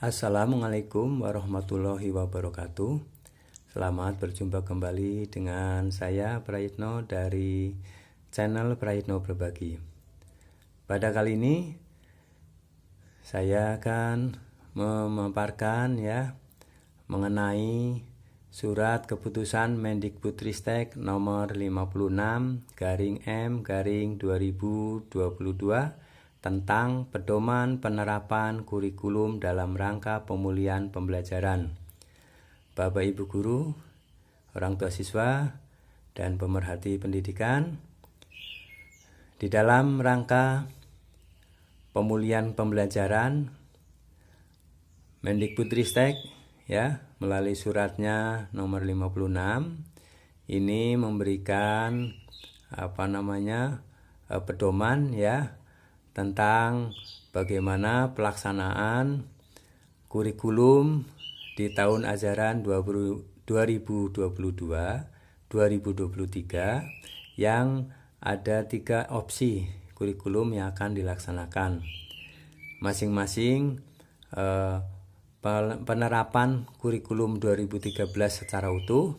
Assalamualaikum warahmatullahi wabarakatuh. Selamat berjumpa kembali dengan saya Prayitno dari channel Prayitno Berbagi. Pada kali ini saya akan memaparkan mengenai surat keputusan Mendikbudristek nomor 56/M/2022 tentang pedoman penerapan kurikulum dalam rangka pemulihan pembelajaran. Bapak Ibu guru, orang tua siswa, dan pemerhati pendidikan, di dalam rangka pemulihan pembelajaran, Mendikbudristek melalui suratnya nomor 56 ini memberikan pedoman tentang bagaimana pelaksanaan kurikulum di tahun ajaran 2022-2023 yang ada 3 opsi kurikulum yang akan dilaksanakan. Masing-masing penerapan kurikulum 2013 secara utuh,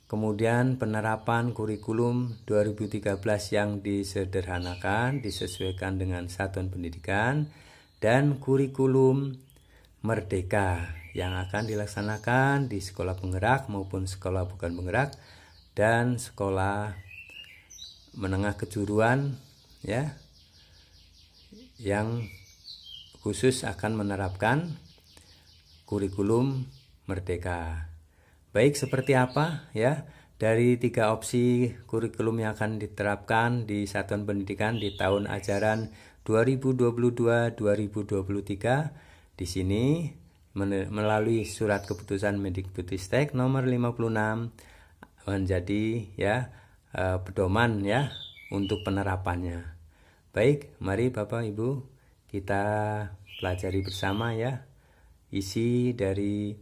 kemudian penerapan kurikulum 2013 yang disederhanakan, disesuaikan dengan satuan pendidikan, dan kurikulum merdeka yang akan dilaksanakan di sekolah penggerak maupun sekolah bukan penggerak dan sekolah menengah kejuruan yang khusus akan menerapkan kurikulum merdeka. Baik, seperti apa dari 3 opsi kurikulum yang akan diterapkan di satuan pendidikan di tahun ajaran 2022-2023. Di sini melalui surat keputusan Mendikbudristek nomor 56 menjadi pedoman untuk penerapannya. Baik, mari Bapak Ibu kita pelajari bersama isi dari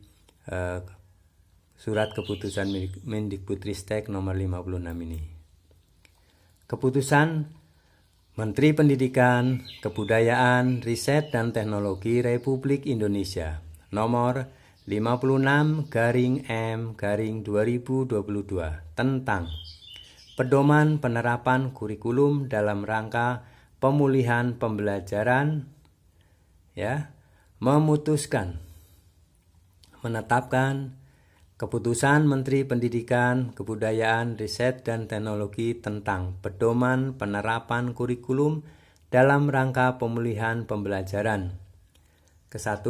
surat keputusan Mendikbudristek nomor 56 ini. Keputusan Menteri Pendidikan, Kebudayaan, Riset dan Teknologi Republik Indonesia nomor 56/M/2022 tentang pedoman penerapan kurikulum dalam rangka pemulihan pembelajaran memutuskan menetapkan Keputusan Menteri Pendidikan, Kebudayaan, Riset dan Teknologi tentang pedoman penerapan kurikulum dalam rangka pemulihan pembelajaran. Ke-1,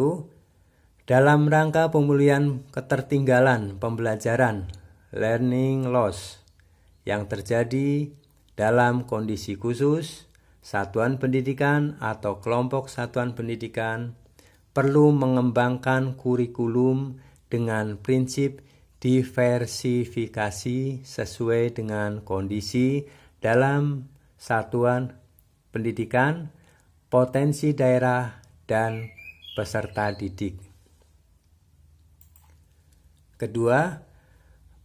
dalam rangka pemulihan ketertinggalan pembelajaran learning loss yang terjadi dalam kondisi khusus, satuan pendidikan atau kelompok satuan pendidikan perlu mengembangkan kurikulum dengan prinsip diversifikasi sesuai dengan kondisi dalam satuan pendidikan, potensi daerah, dan peserta didik. Kedua,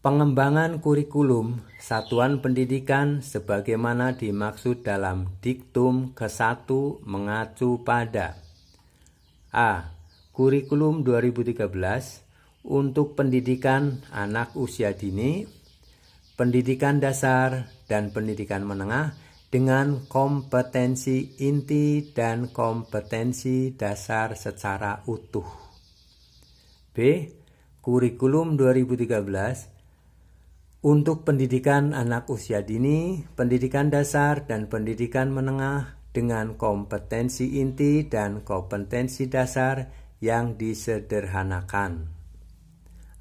pengembangan kurikulum satuan pendidikan sebagaimana dimaksud dalam diktum ke-1 mengacu pada A. Kurikulum 2013 untuk pendidikan anak usia dini, pendidikan dasar, dan pendidikan menengah dengan kompetensi inti dan kompetensi dasar secara utuh. B. Kurikulum 2013 untuk pendidikan anak usia dini, pendidikan dasar, dan pendidikan menengah dengan kompetensi inti dan kompetensi dasar yang disederhanakan.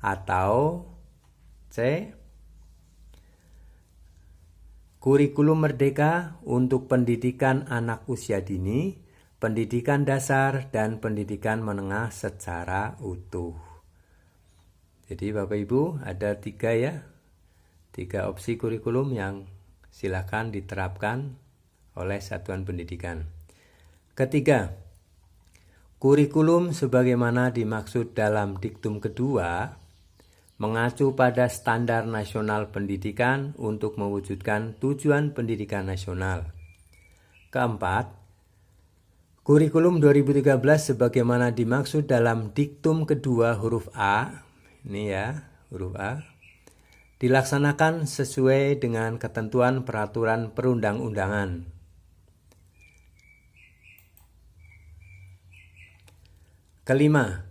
Atau C. Kurikulum merdeka untuk pendidikan anak usia dini, pendidikan dasar, dan pendidikan menengah secara utuh. Jadi Bapak Ibu ada 3 opsi kurikulum yang silakan diterapkan oleh satuan pendidikan. Ketiga, kurikulum sebagaimana dimaksud dalam diktum kedua mengacu pada standar nasional pendidikan untuk mewujudkan tujuan pendidikan nasional. Keempat, Kurikulum 2013 sebagaimana dimaksud dalam diktum kedua huruf A, ini ya, huruf A, dilaksanakan sesuai dengan ketentuan peraturan perundang-undangan. Kelima,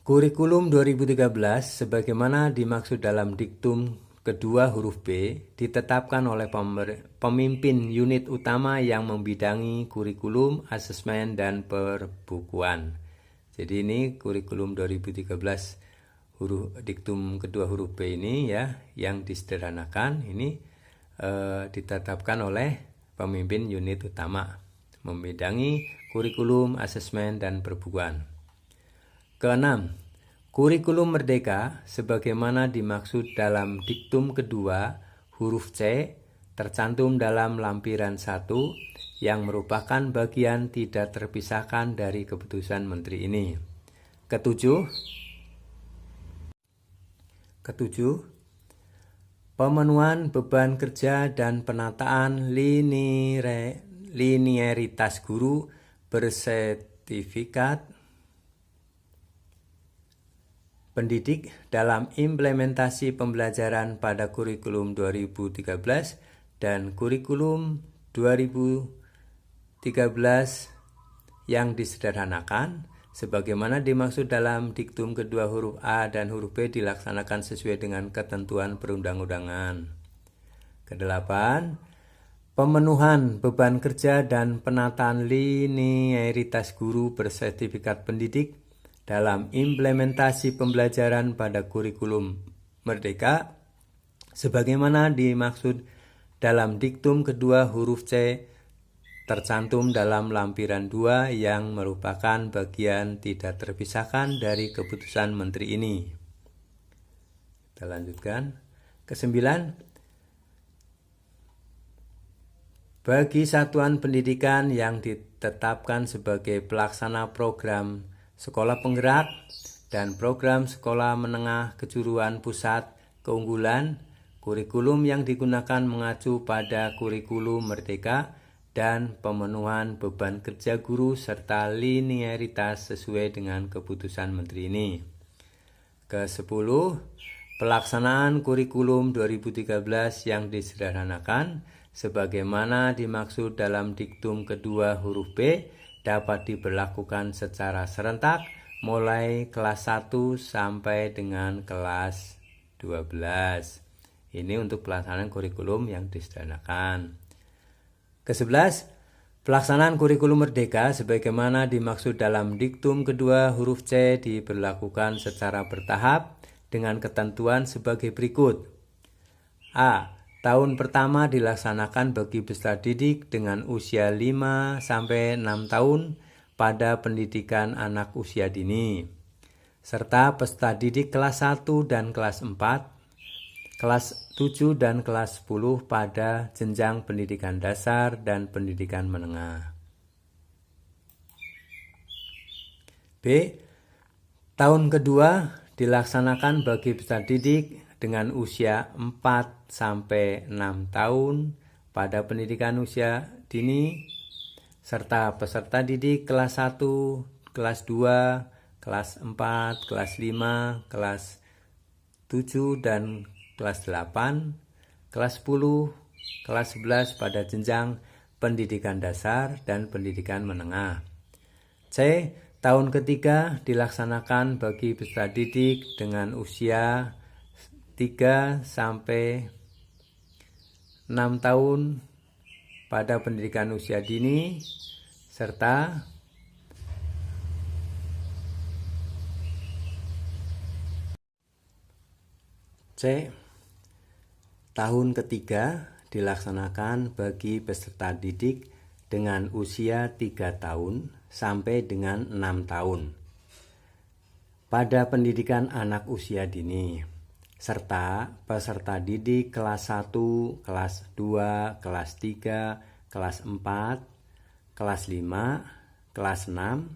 kurikulum 2013 sebagaimana dimaksud dalam diktum kedua huruf B ditetapkan oleh pemimpin unit utama yang membidangi kurikulum, asesmen, dan perbukuan. Jadi ini kurikulum 2013 diktum kedua huruf B ini ya, yang disederhanakan ini ditetapkan oleh pemimpin unit utama membidangi kurikulum, asesmen, dan perbukuan. Keenam, kurikulum merdeka sebagaimana dimaksud dalam diktum kedua huruf C tercantum dalam lampiran 1 yang merupakan bagian tidak terpisahkan dari keputusan menteri ini. Ketujuh, pemenuhan beban kerja dan penataan linearitas guru bersertifikat pendidik dalam implementasi pembelajaran pada kurikulum 2013 dan kurikulum 2013 yang disederhanakan sebagaimana dimaksud dalam diktum kedua huruf A dan huruf B dilaksanakan sesuai dengan ketentuan perundang-undangan. Kedelapan, pemenuhan beban kerja dan penataan linearitas guru bersertifikat pendidik dalam implementasi pembelajaran pada kurikulum merdeka sebagaimana dimaksud dalam diktum kedua huruf C tercantum dalam lampiran 2 yang merupakan bagian tidak terpisahkan dari keputusan menteri ini. Kita lanjutkan. Kesembilan, bagi satuan pendidikan yang ditetapkan sebagai pelaksana program sekolah penggerak dan program sekolah menengah kejuruan pusat keunggulan, kurikulum yang digunakan mengacu pada kurikulum merdeka dan pemenuhan beban kerja guru serta linearitas sesuai dengan keputusan menteri ini. Ke-10, pelaksanaan kurikulum 2013 yang disederhanakan sebagaimana dimaksud dalam diktum kedua huruf B dapat diberlakukan secara serentak mulai kelas 1 sampai dengan kelas 12. Ini untuk pelaksanaan kurikulum yang disederhanakan. Ke-11, pelaksanaan kurikulum merdeka sebagaimana dimaksud dalam diktum kedua huruf C diberlakukan secara bertahap dengan ketentuan sebagai berikut. A. Tahun pertama dilaksanakan bagi peserta didik dengan usia 5-6 tahun pada pendidikan anak usia dini, serta peserta didik kelas 1 dan kelas 4, kelas 7 dan kelas 10 pada jenjang pendidikan dasar dan pendidikan menengah. B. Tahun kedua dilaksanakan bagi peserta didik dengan usia 4-6 tahun pada pendidikan usia dini, serta peserta didik kelas 1, kelas 2, kelas 4, kelas 5, kelas 7, dan kelas 8, kelas 10, kelas 11 pada jenjang pendidikan dasar dan pendidikan menengah. C. Tahun ketiga dilaksanakan bagi peserta didik dengan usia 3-6 tahun pada pendidikan usia dini, serta C. Tahun ketiga dilaksanakan bagi peserta didik dengan usia 3 tahun sampai dengan 6 tahun pada pendidikan anak usia dini, serta peserta didik kelas 1, kelas 2, kelas 3, kelas 4, kelas 5, kelas 6,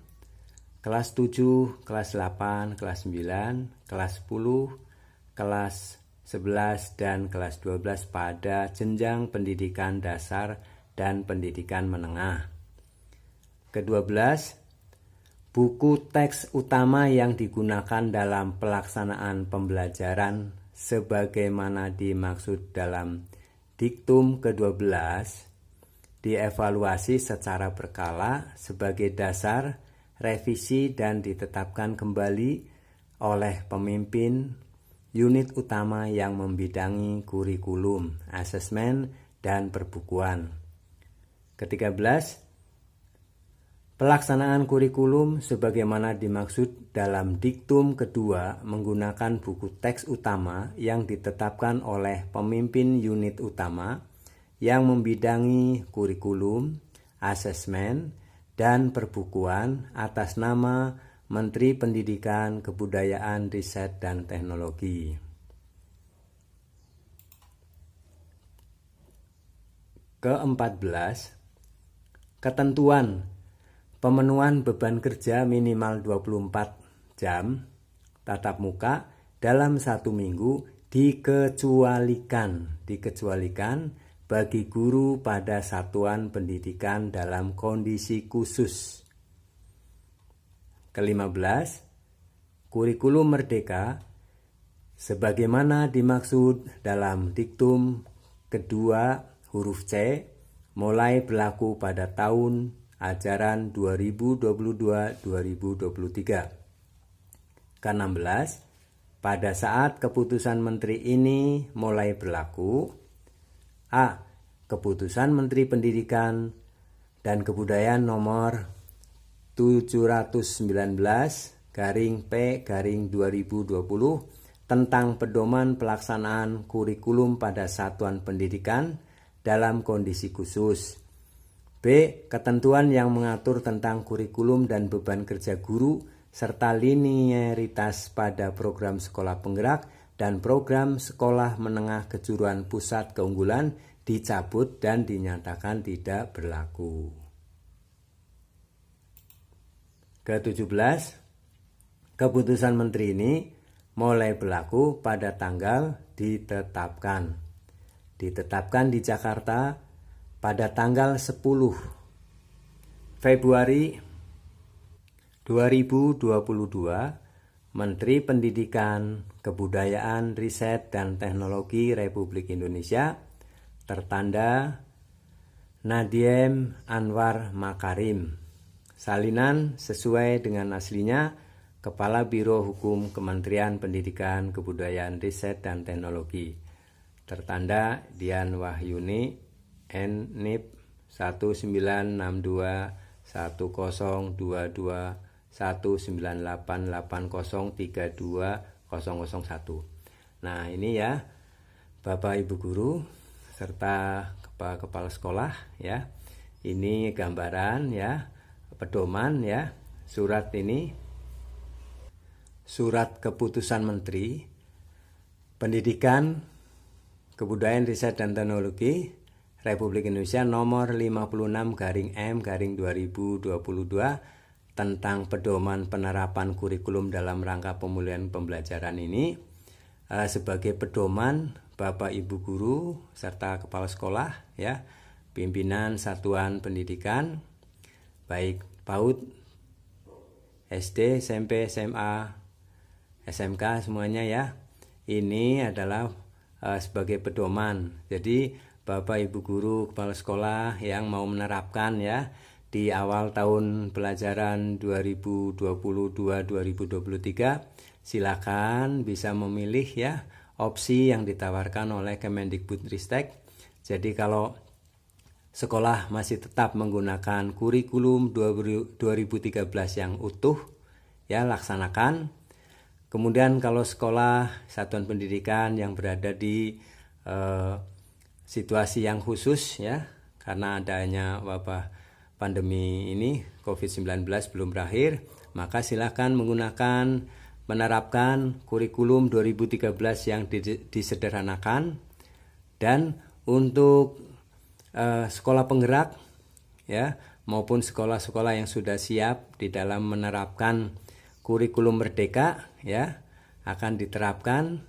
kelas 7, kelas 8, kelas 9, kelas 10, kelas 11, dan kelas 12 pada jenjang pendidikan dasar dan pendidikan menengah. ke-12, buku teks utama yang digunakan dalam pelaksanaan pembelajaran sebagaimana dimaksud dalam diktum ke-12 dievaluasi secara berkala sebagai dasar revisi dan ditetapkan kembali oleh pemimpin unit utama yang membidangi kurikulum, asesmen, dan perbukuan. Ke-13, pelaksanaan kurikulum sebagaimana dimaksud dalam diktum kedua menggunakan buku teks utama yang ditetapkan oleh pemimpin unit utama yang membidangi kurikulum, asesmen, dan perbukuan atas nama Menteri Pendidikan, Kebudayaan, Riset, dan Teknologi. Ke-14, ketentuan pemenuhan beban kerja minimal 24 jam tatap muka dalam 1 minggu dikecualikan bagi guru pada satuan pendidikan dalam kondisi khusus. Ke-15, kurikulum merdeka sebagaimana dimaksud dalam diktum kedua huruf C mulai berlaku pada tahun ajaran 2022-2023. Ke-16, pada saat keputusan menteri ini mulai berlaku, A. Keputusan Menteri Pendidikan dan Kebudayaan nomor 719/P/2020 tentang pedoman pelaksanaan kurikulum pada satuan pendidikan dalam kondisi khusus. B. Ketentuan yang mengatur tentang kurikulum dan beban kerja guru serta linearitas pada program sekolah penggerak dan program sekolah menengah kejuruan pusat keunggulan dicabut dan dinyatakan tidak berlaku. Ke-17, keputusan menteri ini mulai berlaku pada tanggal ditetapkan di Jakarta pada tanggal 10 Februari 2022. Menteri Pendidikan, Kebudayaan, Riset, dan Teknologi Republik Indonesia tertanda Nadiem Anwar Makarim. Salinan sesuai dengan aslinya, Kepala Biro Hukum Kementerian Pendidikan, Kebudayaan, Riset, dan Teknologi. Tertanda Dian Wahyuni, NIP 19221988032001. Nah, ini ya Bapak Ibu guru serta kepala sekolah ya. Ini gambaran ya, pedoman ya, surat keputusan Menteri Pendidikan, Kebudayaan, Riset, dan Teknologi Republik Indonesia nomor 56/M/2022 tentang pedoman penerapan kurikulum dalam rangka pemulihan pembelajaran ini sebagai pedoman Bapak Ibu guru serta kepala sekolah ya, pimpinan satuan pendidikan baik PAUD, SD, SMP, SMA, SMK semuanya ya. Ini adalah sebagai pedoman. Jadi Bapak Ibu guru kepala sekolah yang mau menerapkan ya di awal tahun pelajaran 2022-2023 silakan bisa memilih ya opsi yang ditawarkan oleh Kemendikbudristek. Jadi kalau sekolah masih tetap menggunakan kurikulum 2013 yang utuh ya, laksanakan. Kemudian kalau sekolah satuan pendidikan yang berada di situasi yang khusus ya, karena adanya wabah pandemi ini COVID-19 belum berakhir, maka silakan menerapkan kurikulum 2013 yang disederhanakan. Dan untuk sekolah penggerak ya maupun sekolah-sekolah yang sudah siap di dalam menerapkan kurikulum merdeka ya akan diterapkan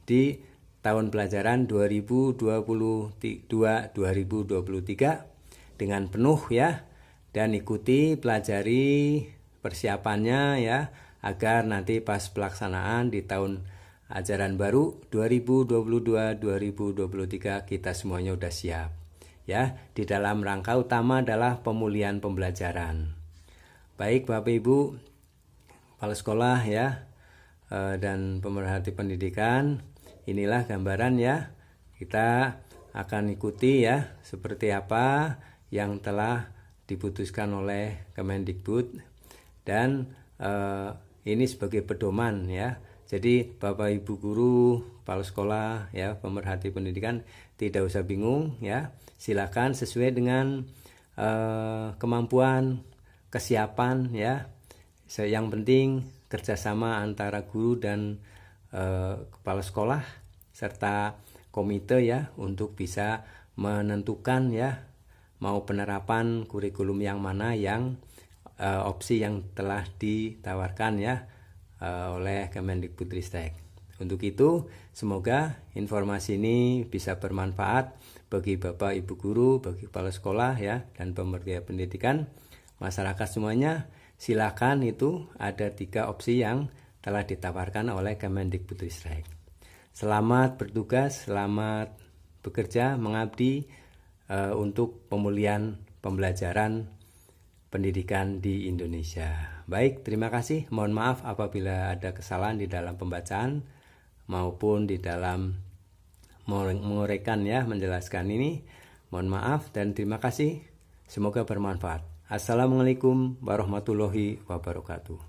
di tahun pelajaran 2022-2023 dengan penuh ya, dan ikuti, pelajari persiapannya ya, agar nanti pas pelaksanaan di tahun ajaran baru 2022-2023 kita semuanya udah siap ya. Di dalam rangka utama adalah pemulihan pembelajaran. Baik Bapak Ibu kepala sekolah ya, dan pemerhati pendidikan, inilah gambaran ya. Kita akan ikuti ya seperti apa yang telah diputuskan oleh Kemendikbud, dan ini sebagai pedoman ya. Jadi Bapak Ibu guru, kepala sekolah ya, pemerhati pendidikan tidak usah bingung ya. Silakan sesuai dengan kemampuan, kesiapan ya. Yang penting kerjasama antara guru dan kepala sekolah serta komite ya, untuk bisa menentukan ya mau penerapan kurikulum yang mana, yang opsi yang telah ditawarkan ya oleh Kemendikbudristek. Untuk itu semoga informasi ini bisa bermanfaat bagi Bapak Ibu guru, bagi kepala sekolah ya, dan pemerhati pendidikan, masyarakat semuanya. Silakan, itu ada 3 opsi yang telah ditawarkan oleh Kemendikbudristek. Selamat bertugas, selamat bekerja, mengabdi untuk pemulihan pembelajaran pendidikan di Indonesia. Baik, terima kasih. Mohon maaf apabila ada kesalahan di dalam pembacaan maupun di dalam menguraikan ya, menjelaskan ini. Mohon maaf dan terima kasih. Semoga bermanfaat. Assalamualaikum warahmatullahi wabarakatuh.